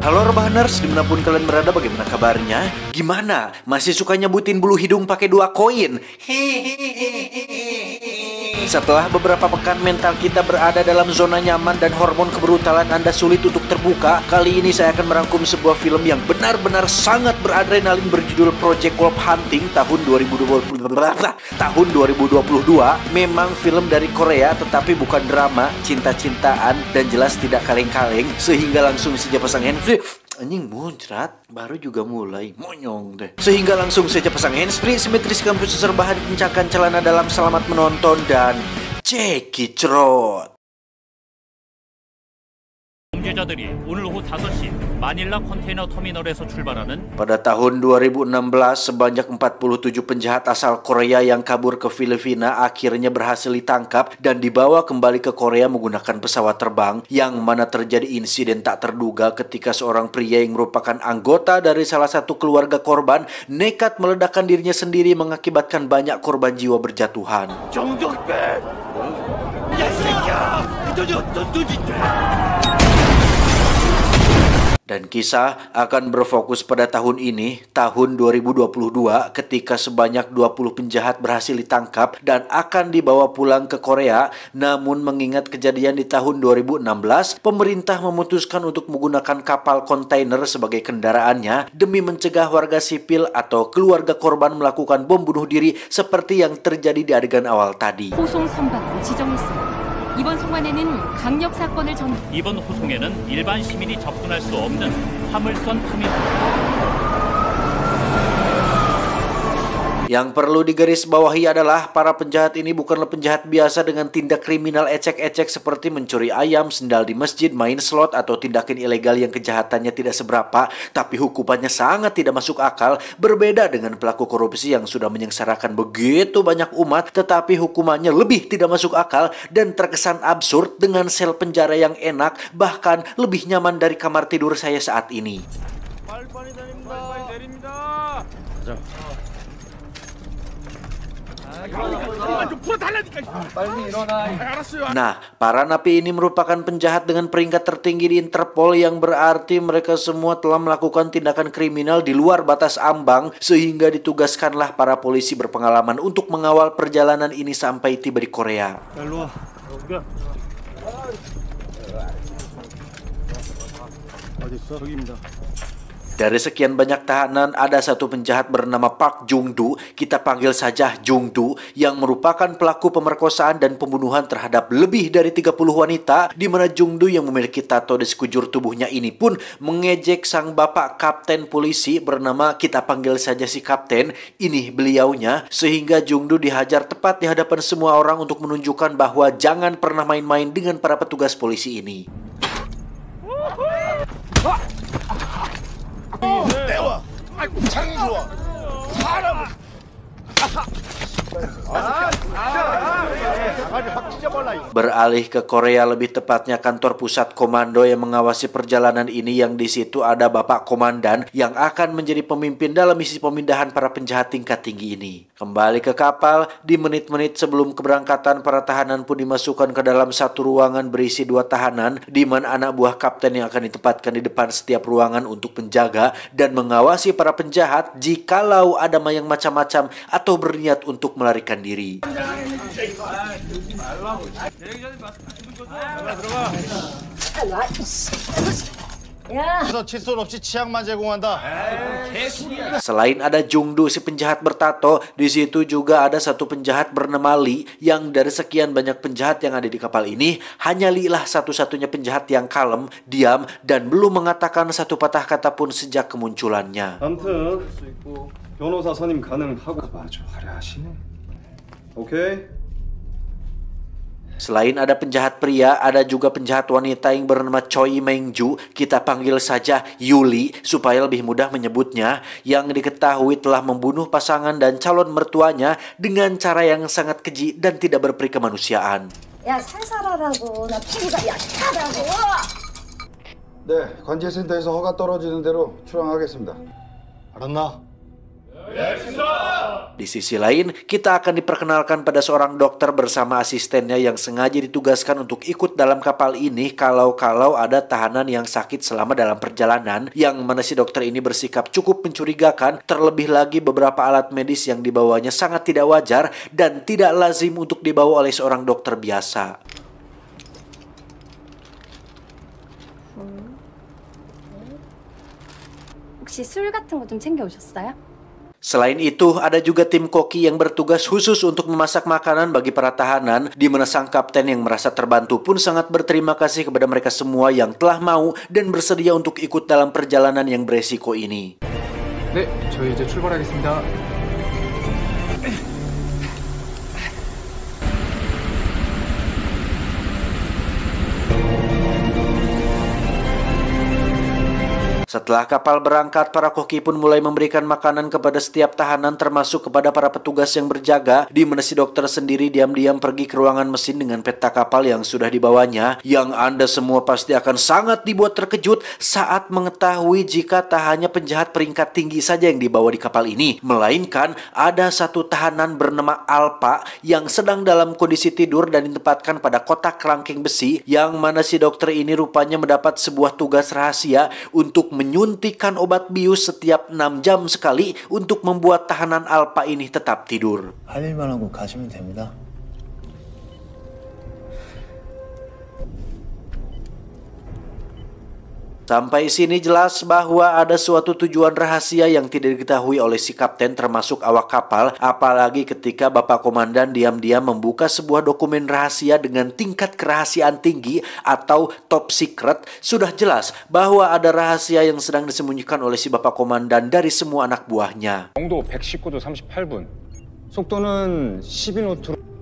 Halo Rebahaners, dimanapun kalian berada, bagaimana kabarnya? Gimana? Masih suka nyebutin bulu hidung pakai 2 koin? Setelah beberapa pekan mental kita berada dalam zona nyaman dan hormon kebrutalan Anda sulit untuk terbuka, kali ini saya akan merangkum sebuah film yang benar-benar sangat beradrenalin berjudul Project Wolf Hunting tahun 2022. Memang film dari Korea tetapi bukan drama, cinta-cintaan, dan jelas tidak kaleng-kaleng, sehingga langsung saja pasang handsfree. Anjing muncrat, baru juga mulai monyong deh. Sehingga langsung saja pasang handsfree, simetriskan prosesor bahan, kencangkan celana dalam, selamat menonton dan cekicrot. 범죄자들이 오늘 오후 5시 마닐라 컨테이너 터미널에서 출발하는 Pada tahun 2016, sebanyak 47 penjahat asal Korea yang kabur ke Filipina akhirnya berhasil ditangkap dan dibawa kembali ke Korea menggunakan pesawat terbang, yang mana terjadi insiden tak terduga ketika seorang pria yang merupakan anggota dari salah satu keluarga korban nekat meledakkan dirinya sendiri, mengakibatkan banyak korban jiwa berjatuhan. Dan kisah akan berfokus pada tahun ini, tahun 2022, ketika sebanyak 20 penjahat berhasil ditangkap dan akan dibawa pulang ke Korea. Namun mengingat kejadian di tahun 2016, pemerintah memutuskan untuk menggunakan kapal kontainer sebagai kendaraannya demi mencegah warga sipil atau keluarga korban melakukan bom bunuh diri seperti yang terjadi di adegan awal tadi. 이번 송환에는 강력 사건을 이번 호송에는 일반 시민이 접근할 수 없는 화물선 터미널. Yang perlu digarisbawahi adalah para penjahat ini bukanlah penjahat biasa dengan tindak kriminal ecek-ecek seperti mencuri ayam, sendal di masjid, main slot, atau tindakan ilegal yang kejahatannya tidak seberapa, tapi hukumannya sangat tidak masuk akal. Berbeda dengan pelaku korupsi yang sudah menyengsarakan begitu banyak umat, tetapi hukumannya lebih tidak masuk akal dan terkesan absurd dengan sel penjara yang enak, bahkan lebih nyaman dari kamar tidur saya saat ini. Nah, para napi ini merupakan penjahat dengan peringkat tertinggi di Interpol, yang berarti mereka semua telah melakukan tindakan kriminal di luar batas ambang, sehingga ditugaskanlah para polisi berpengalaman untuk mengawal perjalanan ini sampai tiba di Korea. Dari sekian banyak tahanan, ada satu penjahat bernama Park Jung-do, kita panggil saja Jung-do, yang merupakan pelaku pemerkosaan dan pembunuhan terhadap lebih dari 30 wanita, di mana Jung-do yang memiliki tato di sekujur tubuhnya ini pun mengejek sang bapak kapten polisi bernama, kita panggil saja si kapten, ini beliaunya, sehingga Jung-do dihajar tepat di hadapan semua orang untuk menunjukkan bahwa jangan pernah main-main dengan para petugas polisi ini. Beralih ke Korea, lebih tepatnya kantor pusat komando yang mengawasi perjalanan ini, yang di situ ada Bapak Komandan yang akan menjadi pemimpin dalam misi pemindahan para penjahat tingkat tinggi ini. Kembali ke kapal, di menit-menit sebelum keberangkatan, para tahanan pun dimasukkan ke dalam satu ruangan berisi 2 tahanan, di mana anak buah kapten yang akan ditempatkan di depan setiap ruangan untuk menjaga dan mengawasi para penjahat jikalau ada yang macam-macam atau berniat untuk melarikan diri. Selain ada Jung-do si penjahat bertato, di situ juga ada satu penjahat bernama Lee, yang dari sekian banyak penjahat yang ada di kapal ini, hanya Lee lah satu-satunya penjahat yang kalem, diam, dan belum mengatakan satu patah kata pun sejak kemunculannya. 변호사 선임 가능하고 아주 화려하시네. 오케이. Selain ada penjahat pria, ada juga penjahat wanita yang bernama Choi Meng-ju, kita panggil saja Yuli supaya lebih mudah menyebutnya, yang diketahui telah membunuh pasangan dan calon mertuanya dengan cara yang sangat keji dan tidak berperi kemanusiaan. 야, 살살하라고. 나 피부가 약하다고. 네, 관제센터에서 허가 떨어지는 대로 출항하겠습니다. 알았나? Di sisi lain, kita akan diperkenalkan pada seorang dokter bersama asistennya yang sengaja ditugaskan untuk ikut dalam kapal ini kalau ada tahanan yang sakit selama dalam perjalanan, yang mana si dokter ini bersikap cukup mencurigakan, terlebih lagi beberapa alat medis yang dibawanya sangat tidak wajar dan tidak lazim untuk dibawa oleh seorang dokter biasa. 혹시 술 같은 거 좀 챙겨 오셨어요? Selain itu, ada juga tim koki yang bertugas khusus untuk memasak makanan bagi para tahanan, di mana sang kapten yang merasa terbantu pun sangat berterima kasih kepada mereka semua yang telah mau dan bersedia untuk ikut dalam perjalanan yang beresiko ini. 네, 저희 이제 출발하겠습니다. Setelah kapal berangkat, para koki pun mulai memberikan makanan kepada setiap tahanan termasuk kepada para petugas yang berjaga, di mana si dokter sendiri diam-diam pergi ke ruangan mesin dengan peta kapal yang sudah dibawanya, yang Anda semua pasti akan sangat dibuat terkejut saat mengetahui jika tak hanya penjahat peringkat tinggi saja yang dibawa di kapal ini, melainkan ada satu tahanan bernama Alpa yang sedang dalam kondisi tidur dan ditempatkan pada kotak kerangkeng besi, yang mana si dokter ini rupanya mendapat sebuah tugas rahasia untuk menyuntikkan obat bius setiap 6 jam sekali untuk membuat tahanan Alpa ini tetap tidur. 할 일만 하고 가시면 됩니다. Sampai sini jelas bahwa ada suatu tujuan rahasia yang tidak diketahui oleh si kapten termasuk awak kapal, apalagi ketika Bapak Komandan diam-diam membuka sebuah dokumen rahasia dengan tingkat kerahasiaan tinggi atau top secret. Sudah jelas bahwa ada rahasia yang sedang disembunyikan oleh si Bapak Komandan dari semua anak buahnya. 정도 119도 38분. 속도는 12노트로.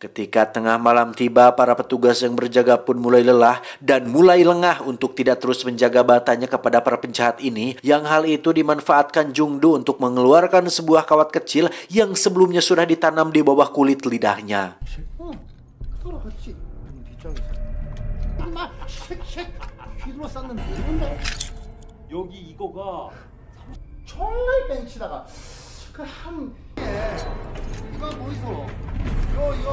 Ketika tengah malam tiba, para petugas yang berjaga pun mulai lelah dan mulai lengah untuk tidak terus menjaga batanya kepada para penjahat ini, yang hal itu dimanfaatkan Jungdu untuk mengeluarkan sebuah kawat kecil yang sebelumnya sudah ditanam di bawah kulit lidahnya.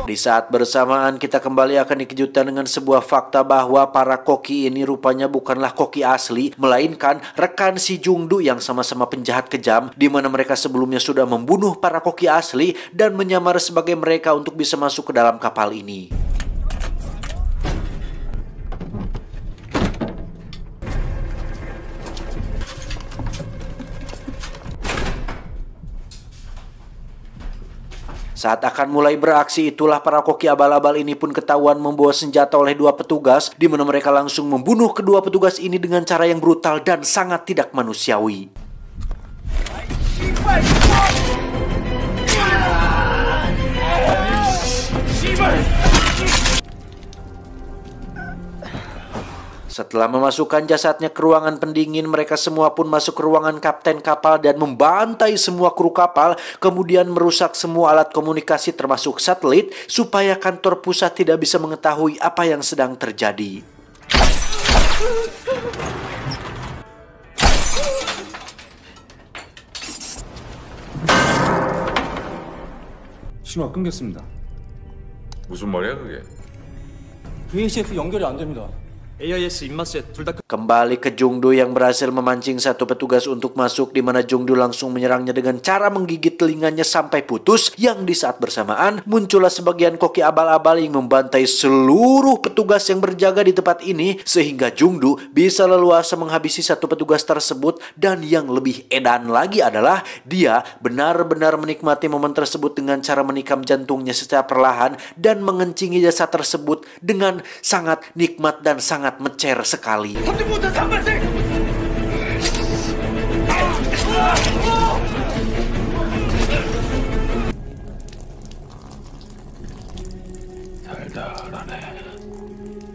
Di saat bersamaan kita kembali akan dikejutkan dengan sebuah fakta bahwa para koki ini rupanya bukanlah koki asli, melainkan rekan si Jungdu yang sama-sama penjahat kejam, di mana mereka sebelumnya sudah membunuh para koki asli dan menyamar sebagai mereka untuk bisa masuk ke dalam kapal ini. Saat akan mulai beraksi itulah para koki abal-abal ini pun ketahuan membawa senjata oleh dua petugas, di mana mereka langsung membunuh kedua petugas ini dengan cara yang brutal dan sangat tidak manusiawi. Setelah memasukkan jasadnya ke ruangan pendingin, mereka semua pun masuk ke ruangan kapten kapal dan membantai semua kru kapal, kemudian merusak semua alat komunikasi termasuk satelit, supaya kantor pusat tidak bisa mengetahui apa yang sedang terjadi. 신호가 끊겼습니다. 무슨 말이야 그게? VHF 연결이 안 됩니다. AIS 인마셋 둘 다 Kembali ke Jungdu yang berhasil memancing satu petugas untuk masuk, di mana Jungdu langsung menyerangnya dengan cara menggigit telinganya sampai putus, yang di saat bersamaan muncullah sebagian koki abal-abal yang membantai seluruh petugas yang berjaga di tempat ini, sehingga Jungdu bisa leluasa menghabisi satu petugas tersebut. Dan yang lebih edan lagi adalah dia benar-benar menikmati momen tersebut dengan cara menikam jantungnya secara perlahan dan mengencingi jasad tersebut dengan sangat nikmat dan sangat mecer sekali.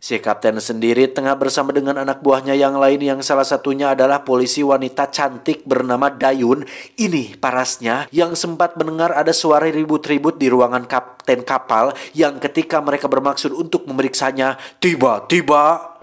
Si kapten sendiri tengah bersama dengan anak buahnya yang lain, yang salah satunya adalah polisi wanita cantik bernama Dayun. Ini parasnya yang sempat mendengar ada suara ribut-ribut di ruangan kapten kapal, yang ketika mereka bermaksud untuk memeriksanya, tiba-tiba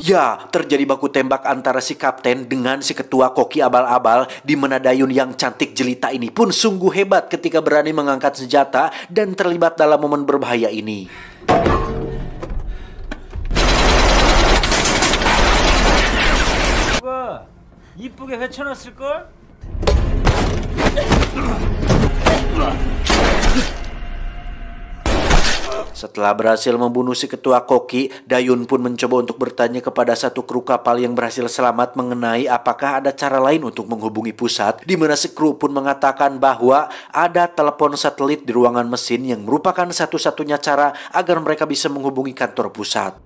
Ya, terjadi baku tembak antara si kapten dengan si ketua koki abal-abal, di mana Dayun yang cantik jelita ini pun sungguh hebat ketika berani mengangkat senjata dan terlibat dalam momen berbahaya ini. 이쁘게 헤쳐놨을걸? Setelah berhasil membunuh si ketua koki, Dayun pun mencoba untuk bertanya kepada satu kru kapal yang berhasil selamat mengenai apakah ada cara lain untuk menghubungi pusat, di mana si kru pun mengatakan bahwa ada telepon satelit di ruangan mesin yang merupakan satu-satunya cara agar mereka bisa menghubungi kantor pusat.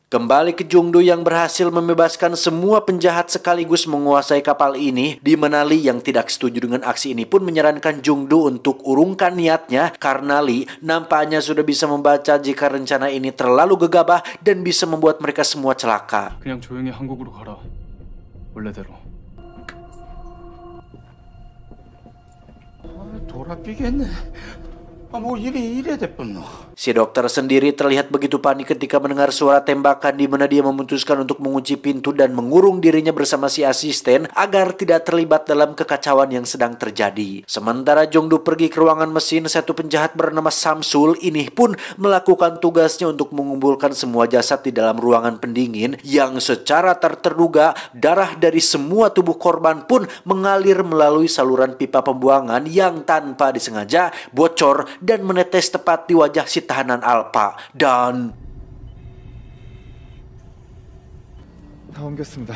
Kembali ke Jungdu yang berhasil membebaskan semua penjahat sekaligus menguasai kapal ini, di mana Lee yang tidak setuju dengan aksi ini pun menyarankan Jungdu untuk urungkan niatnya karena Lee nampaknya sudah bisa membaca jika rencana ini terlalu gegabah dan bisa membuat mereka semua celaka. 그냥 조용히 한국으로 가라. 원래대로. 돌아삐겠네. 뭐 일이 이래 됐뻔노. Si dokter sendiri terlihat begitu panik ketika mendengar suara tembakan, di mana dia memutuskan untuk mengunci pintu dan mengurung dirinya bersama si asisten agar tidak terlibat dalam kekacauan yang sedang terjadi. Sementara Jungdu pergi ke ruangan mesin, satu penjahat bernama Samsul ini pun melakukan tugasnya untuk mengumpulkan semua jasad di dalam ruangan pendingin yang secara terduga darah dari semua tubuh korban pun mengalir melalui saluran pipa pembuangan yang tanpa disengaja bocor dan menetes tepat di wajah si tahanan Alpa. Dan 다 옮겼습니다.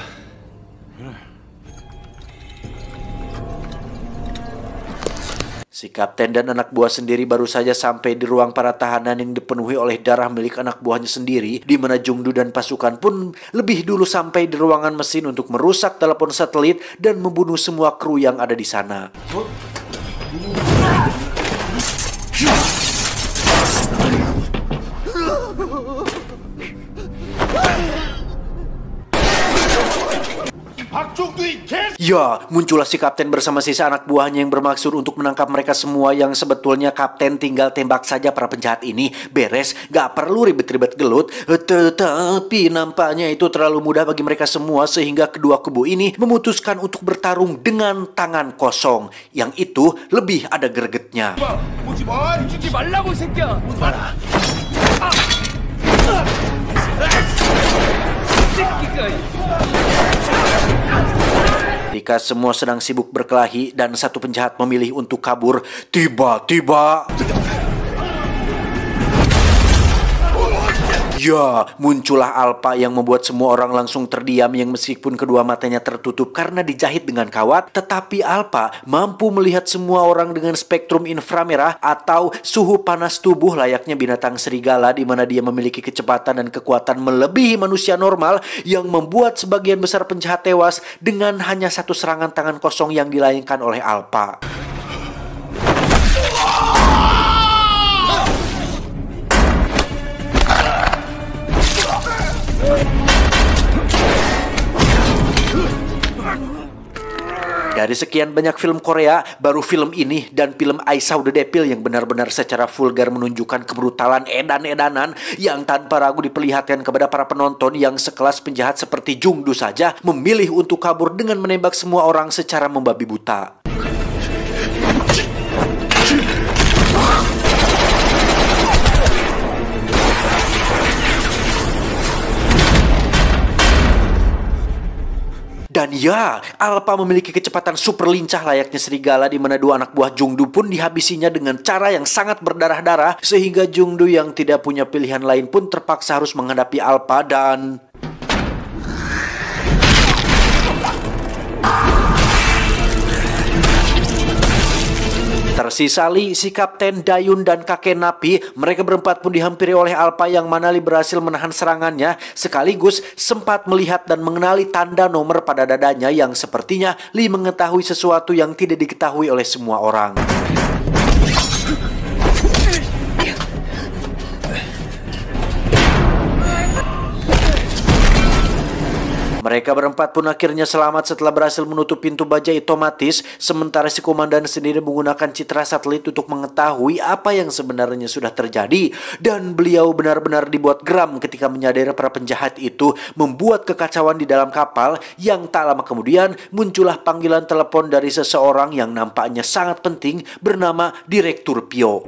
si kapten dan anak buah sendiri baru saja sampai di ruang para tahanan yang dipenuhi oleh darah milik anak buahnya sendiri, di mana Jungdu dan pasukan pun lebih dulu sampai di ruangan mesin untuk merusak telepon satelit dan membunuh semua kru yang ada di sana. Ya, muncullah si kapten bersama sisa anak buahnya yang bermaksud untuk menangkap mereka semua, yang sebetulnya kapten tinggal tembak saja para penjahat ini, beres, gak perlu ribet-ribet gelut. Tetapi nampaknya itu terlalu mudah bagi mereka semua sehingga kedua kubu ini memutuskan untuk bertarung dengan tangan kosong, yang itu lebih ada gregetnya. Ketika semua sedang sibuk berkelahi dan satu penjahat memilih untuk kabur, tiba-tiba ya, muncullah Alpa yang membuat semua orang langsung terdiam, yang meskipun kedua matanya tertutup karena dijahit dengan kawat, tetapi Alpa mampu melihat semua orang dengan spektrum inframerah atau suhu panas tubuh layaknya binatang serigala, di mana dia memiliki kecepatan dan kekuatan melebihi manusia normal yang membuat sebagian besar penjahat tewas dengan hanya satu serangan tangan kosong yang dilayangkan oleh Alpa. Dari sekian banyak film Korea, baru film ini dan film I Saw the Devil yang benar-benar secara vulgar menunjukkan kebrutalan edan-edanan yang tanpa ragu diperlihatkan kepada para penonton, yang sekelas penjahat seperti Jungdu saja memilih untuk kabur dengan menembak semua orang secara membabi buta. Dan ya, Alpa memiliki kecepatan super lincah layaknya serigala, di mana dua anak buah Jungdu pun dihabisinya dengan cara yang sangat berdarah-darah, sehingga Jungdu yang tidak punya pilihan lain pun terpaksa harus menghadapi Alpa. Dan tersisa Lee, si kapten, Dayun, dan kakek Napi. Mereka berempat pun dihampiri oleh Alpa, yang mana Lee berhasil menahan serangannya, sekaligus sempat melihat dan mengenali tanda nomor pada dadanya, yang sepertinya Lee mengetahui sesuatu yang tidak diketahui oleh semua orang. Mereka berempat pun akhirnya selamat setelah berhasil menutup pintu baja otomatis, sementara si komandan sendiri menggunakan citra satelit untuk mengetahui apa yang sebenarnya sudah terjadi. Dan beliau benar-benar dibuat geram ketika menyadari para penjahat itu membuat kekacauan di dalam kapal, yang tak lama kemudian muncullah panggilan telepon dari seseorang yang nampaknya sangat penting bernama Direktur Pio.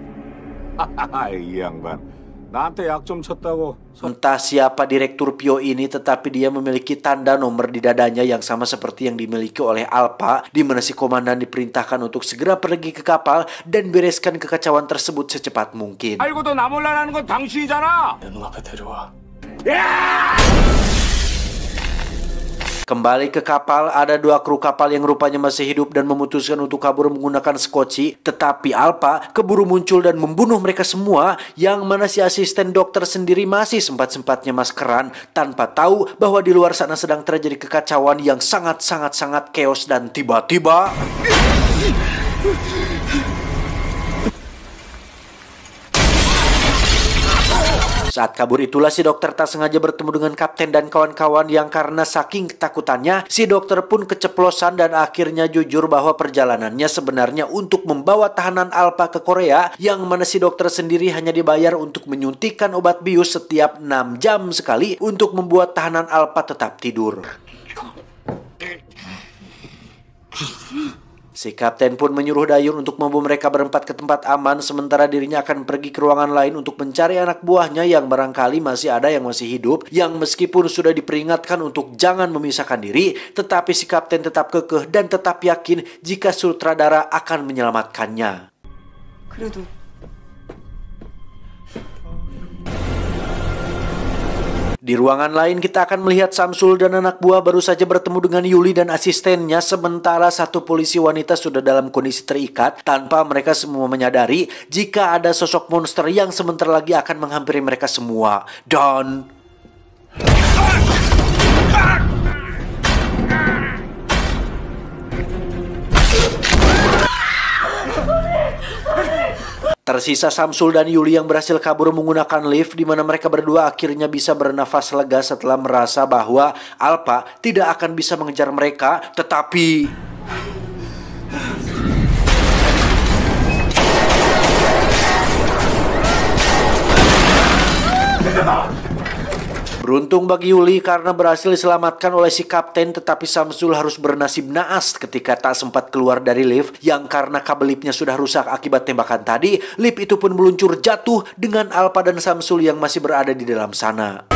Iya, Bang. 나한테 약 좀 쳤다고. Entah siapa Direktur Pio ini, tetapi dia memiliki tanda nomor di dadanya yang sama seperti yang dimiliki oleh Alpha, di mana si komandan diperintahkan untuk segera pergi ke kapal dan bereskan kekacauan tersebut secepat mungkin. 알고도 나 몰라라는 건 당신이잖아. 내 눈앞에 데려와. Kembali ke kapal, ada 2 kru kapal yang rupanya masih hidup dan memutuskan untuk kabur menggunakan skoci. Tetapi Alpha keburu muncul dan membunuh mereka semua, yang mana si asisten dokter sendiri masih sempat-sempatnya maskeran tanpa tahu bahwa di luar sana sedang terjadi kekacauan yang sangat chaos. Dan tiba-tiba saat kabur itulah si dokter tak sengaja bertemu dengan kapten dan kawan-kawan, yang karena saking ketakutannya si dokter pun keceplosan dan akhirnya jujur bahwa perjalanannya sebenarnya untuk membawa tahanan Alpha ke Korea, yang mana si dokter sendiri hanya dibayar untuk menyuntikkan obat bius setiap 6 jam sekali untuk membuat tahanan Alpha tetap tidur. Si kapten pun menyuruh Dayun untuk membawa mereka berempat ke tempat aman, sementara dirinya akan pergi ke ruangan lain untuk mencari anak buahnya yang barangkali masih ada yang masih hidup, yang meskipun sudah diperingatkan untuk jangan memisahkan diri, tetapi si kapten tetap kekeh dan tetap yakin jika sutradara akan menyelamatkannya. Di ruangan lain kita akan melihat Samsul dan anak buah baru saja bertemu dengan Yuli dan asistennya, sementara satu polisi wanita sudah dalam kondisi terikat tanpa mereka semua menyadari jika ada sosok monster yang sebentar lagi akan menghampiri mereka semua. Dan tersisa Samsul dan Yuli yang berhasil kabur menggunakan lift, di mana mereka berdua akhirnya bisa bernafas lega setelah merasa bahwa Alpha tidak akan bisa mengejar mereka. Tetapi beruntung bagi Yuli karena berhasil diselamatkan oleh si kapten, tetapi Samsul harus bernasib naas ketika tak sempat keluar dari lift, yang karena kabel liftnya sudah rusak akibat tembakan tadi. Lift itu pun meluncur jatuh dengan Alpha dan Samsul yang masih berada di dalam sana.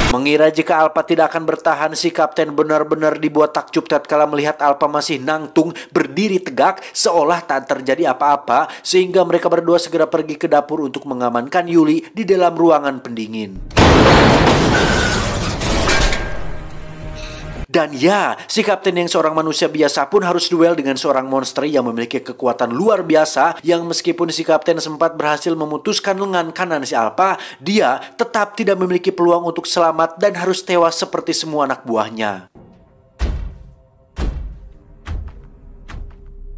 Mengira jika Alpha tidak akan bertahan, si kapten benar-benar dibuat takjub tatkala melihat Alpha masih nangtung berdiri tegak seolah tak terjadi apa-apa, sehingga mereka berdua segera pergi ke dapur untuk mengamankan Yuli di dalam ruangan pendingin. Dan ya, si kapten yang seorang manusia biasa pun harus duel dengan seorang monster yang memiliki kekuatan luar biasa, yang meskipun si kapten sempat berhasil memutuskan lengan kanan si Alpha, dia tetap tidak memiliki peluang untuk selamat dan harus tewas seperti semua anak buahnya.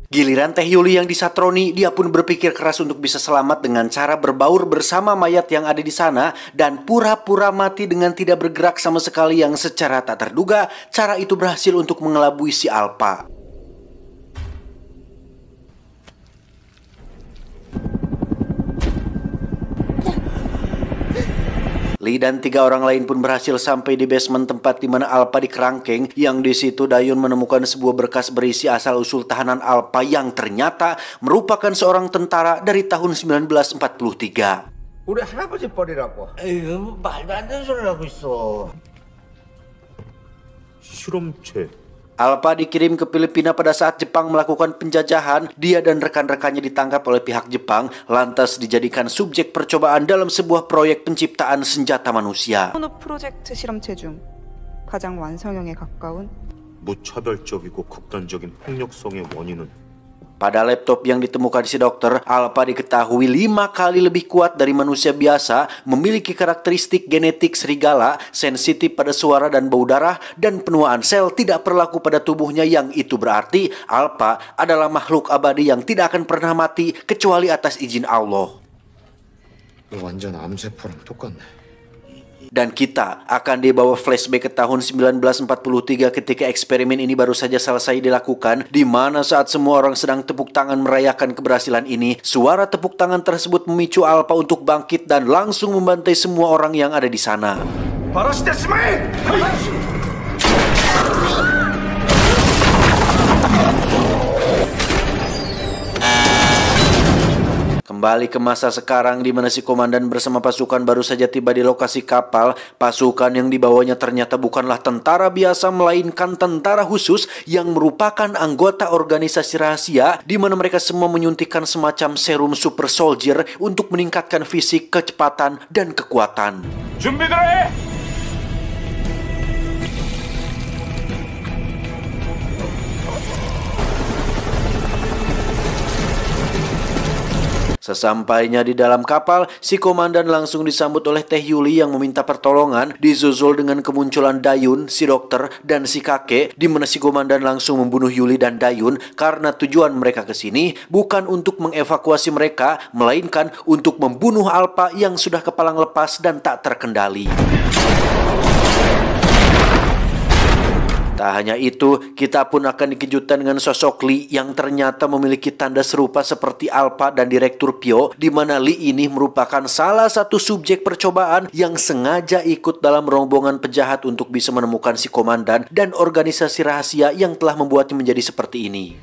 Giliran Teh Yuli yang disatroni, dia pun berpikir keras untuk bisa selamat dengan cara berbaur bersama mayat yang ada di sana dan pura-pura mati dengan tidak bergerak sama sekali, yang secara tak terduga cara itu berhasil untuk mengelabui si Alpha. Lee dan 3 orang lain pun berhasil sampai di basement tempat di mana Alpha dikerangkeng, yang di situ Dayun menemukan sebuah berkas berisi asal-usul tahanan Alpha yang ternyata merupakan seorang tentara dari tahun 1943. 우리 할아버지 뻘이라고. 에휴, 말도 안 되는 소리를 하고 있어. 실험체. Alpha dikirim ke Filipina pada saat Jepang melakukan penjajahan. Dia dan rekan-rekannya ditangkap oleh pihak Jepang, lantas dijadikan subjek percobaan dalam sebuah proyek penciptaan senjata manusia. 프로젝트 실험체 중 가장 완성형에 가까운 무차별적이고 극단적인 폭력성의 원인은 Pada laptop yang ditemukan si dokter, Alpha diketahui 5 kali lebih kuat dari manusia biasa, memiliki karakteristik genetik serigala, sensitif pada suara dan bau darah, dan penuaan sel tidak berlaku pada tubuhnya, yang itu berarti Alpha adalah makhluk abadi yang tidak akan pernah mati kecuali atas izin Allah. 완전 암세포랑 똑같네. Dan kita akan dibawa flashback ke tahun 1943 ketika eksperimen ini baru saja selesai dilakukan, di mana saat semua orang sedang tepuk tangan merayakan keberhasilan ini, suara tepuk tangan tersebut memicu Alpha untuk bangkit dan langsung membantai semua orang yang ada di sana. Kembali ke masa sekarang di mana si komandan bersama pasukan baru saja tiba di lokasi kapal. Pasukan yang dibawanya ternyata bukanlah tentara biasa, melainkan tentara khusus yang merupakan anggota organisasi rahasia, di mana mereka semua menyuntikkan semacam serum super soldier untuk meningkatkan fisik, kecepatan, dan kekuatan. Sesampainya di dalam kapal, si komandan langsung disambut oleh Teh Yuli yang meminta pertolongan, disusul dengan kemunculan Dayun, si dokter, dan si kakek, di mana si komandan langsung membunuh Yuli dan Dayun karena tujuan mereka ke sini bukan untuk mengevakuasi mereka, melainkan untuk membunuh Alpha yang sudah kepalang lepas dan tak terkendali. Tak hanya itu, kita pun akan dikejutkan dengan sosok Lee yang ternyata memiliki tanda serupa seperti Alpha dan Direktur Pyo, di mana Lee ini merupakan salah satu subjek percobaan yang sengaja ikut dalam rombongan penjahat untuk bisa menemukan si komandan dan organisasi rahasia yang telah membuatnya menjadi seperti ini.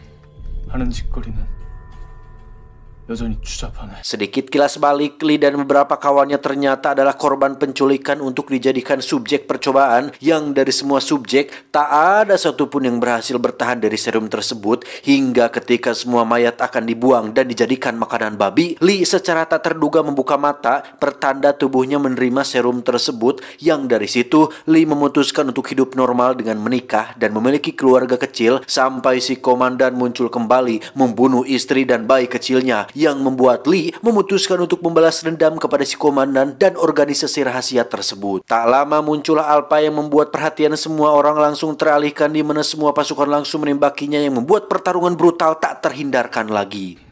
Sedikit kilas balik, Lee dan beberapa kawannya ternyata adalah korban penculikan untuk dijadikan subjek percobaan, yang dari semua subjek tak ada satupun yang berhasil bertahan dari serum tersebut, hingga ketika semua mayat akan dibuang dan dijadikan makanan babi, Lee secara tak terduga membuka mata, pertanda tubuhnya menerima serum tersebut, yang dari situ Lee memutuskan untuk hidup normal dengan menikah dan memiliki keluarga kecil, sampai si komandan muncul kembali membunuh istri dan bayi kecilnya, yang membuat Lee memutuskan untuk membalas dendam kepada si komandan dan organisasi rahasia tersebut. Tak lama muncullah Alpha yang membuat perhatian semua orang langsung teralihkan, di mana semua pasukan langsung menembakinya, yang membuat pertarungan brutal tak terhindarkan lagi.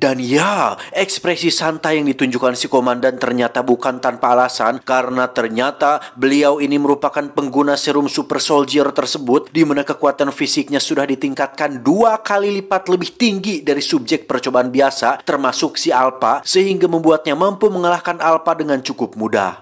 Dan ya, ekspresi santai yang ditunjukkan si komandan ternyata bukan tanpa alasan, karena ternyata beliau ini merupakan pengguna serum super soldier tersebut, di mana kekuatan fisiknya sudah ditingkatkan 2 kali lipat lebih tinggi dari subjek percobaan biasa, termasuk si Alpha, sehingga membuatnya mampu mengalahkan Alpha dengan cukup mudah.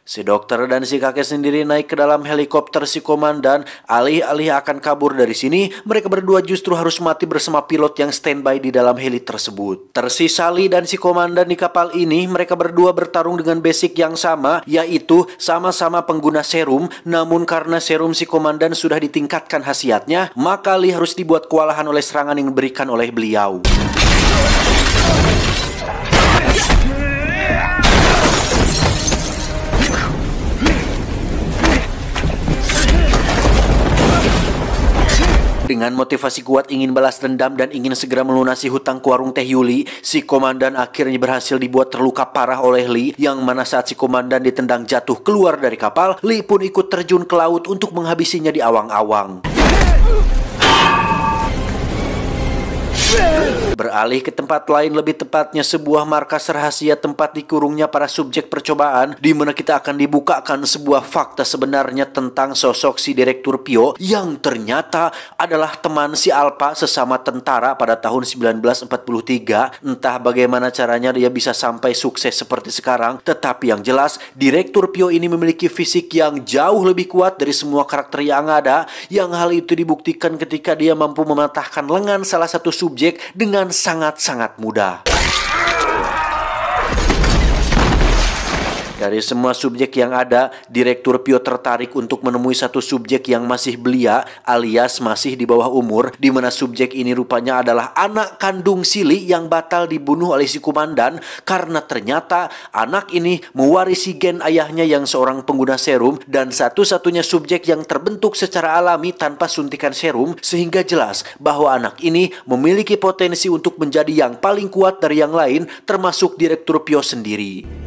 Si dokter dan si kakek sendiri naik ke dalam helikopter si komandan. Alih-alih akan kabur dari sini, mereka berdua justru harus mati bersama pilot yang standby di dalam heli tersebut. Tersisa Lee dan si komandan di kapal ini. Mereka berdua bertarung dengan basic yang sama, yaitu sama-sama pengguna serum. Namun karena serum si komandan sudah ditingkatkan khasiatnya, maka Lee harus dibuat kewalahan oleh serangan yang diberikan oleh beliau. Dengan motivasi kuat ingin balas dendam dan ingin segera melunasi hutang ke warung Teh Yuli, si komandan akhirnya berhasil dibuat terluka parah oleh Lee, yang mana saat si komandan ditendang jatuh keluar dari kapal, Lee pun ikut terjun ke laut untuk menghabisinya di awang-awang. Beralih ke tempat lain, lebih tepatnya sebuah markas rahasia tempat dikurungnya para subjek percobaan, di mana kita akan dibukakan sebuah fakta sebenarnya tentang sosok si Direktur Pyo yang ternyata adalah teman si Alpha sesama tentara pada tahun 1943. Entah bagaimana caranya dia bisa sampai sukses seperti sekarang, tetapi yang jelas Direktur Pyo ini memiliki fisik yang jauh lebih kuat dari semua karakter yang ada, yang hal itu dibuktikan ketika dia mampu mematahkan lengan salah satu subjek dengan sangat-sangat mudah. Dari semua subjek yang ada, Direktur Pio tertarik untuk menemui satu subjek yang masih belia alias masih di bawah umur, di mana subjek ini rupanya adalah anak kandung Sili yang batal dibunuh oleh si komandan karena ternyata anak ini mewarisi gen ayahnya yang seorang pengguna serum dan satu-satunya subjek yang terbentuk secara alami tanpa suntikan serum, sehingga jelas bahwa anak ini memiliki potensi untuk menjadi yang paling kuat dari yang lain termasuk Direktur Pio sendiri.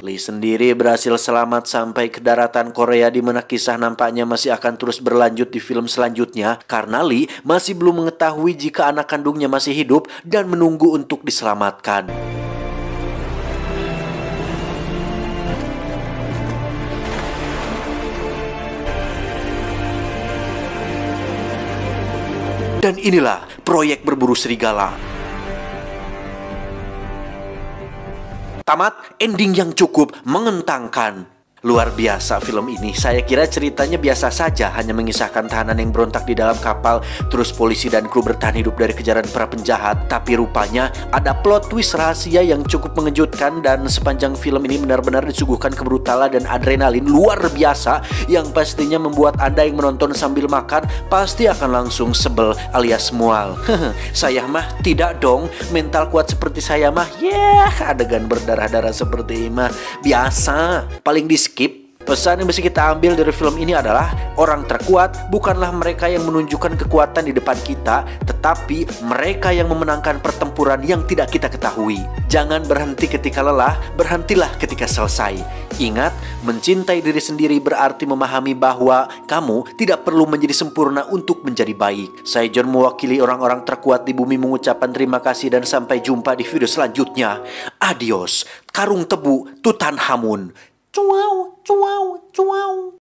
Lee sendiri berhasil selamat sampai ke daratan Korea, di mana kisah nampaknya masih akan terus berlanjut di film selanjutnya karena Lee masih belum mengetahui jika anak kandungnya masih hidup dan menunggu untuk diselamatkan. Dan inilah proyek berburu serigala. Tamat, ending yang cukup mengenangkan. Luar biasa film ini. Saya kira ceritanya biasa saja, hanya mengisahkan tahanan yang berontak di dalam kapal, terus polisi dan kru bertahan hidup dari kejaran para penjahat. Tapi rupanya ada plot twist rahasia yang cukup mengejutkan, dan sepanjang film ini benar-benar disuguhkan kebrutalan dan adrenalin luar biasa yang pastinya membuat Anda yang menonton sambil makan pasti akan langsung sebel alias mual. Saya mah tidak dong, mental kuat seperti saya mah adegan berdarah-darah seperti ini mah biasa, paling di skip. Pesan yang bisa kita ambil dari film ini adalah orang terkuat bukanlah mereka yang menunjukkan kekuatan di depan kita, tetapi mereka yang memenangkan pertempuran yang tidak kita ketahui. Jangan berhenti ketika lelah, berhentilah ketika selesai. Ingat, mencintai diri sendiri berarti memahami bahwa kamu tidak perlu menjadi sempurna untuk menjadi baik. Saya John mewakili orang-orang terkuat di bumi mengucapkan terima kasih dan sampai jumpa di video selanjutnya. Adios, Karung Tebu Tutankhamun. Cuau, cuau, cuau.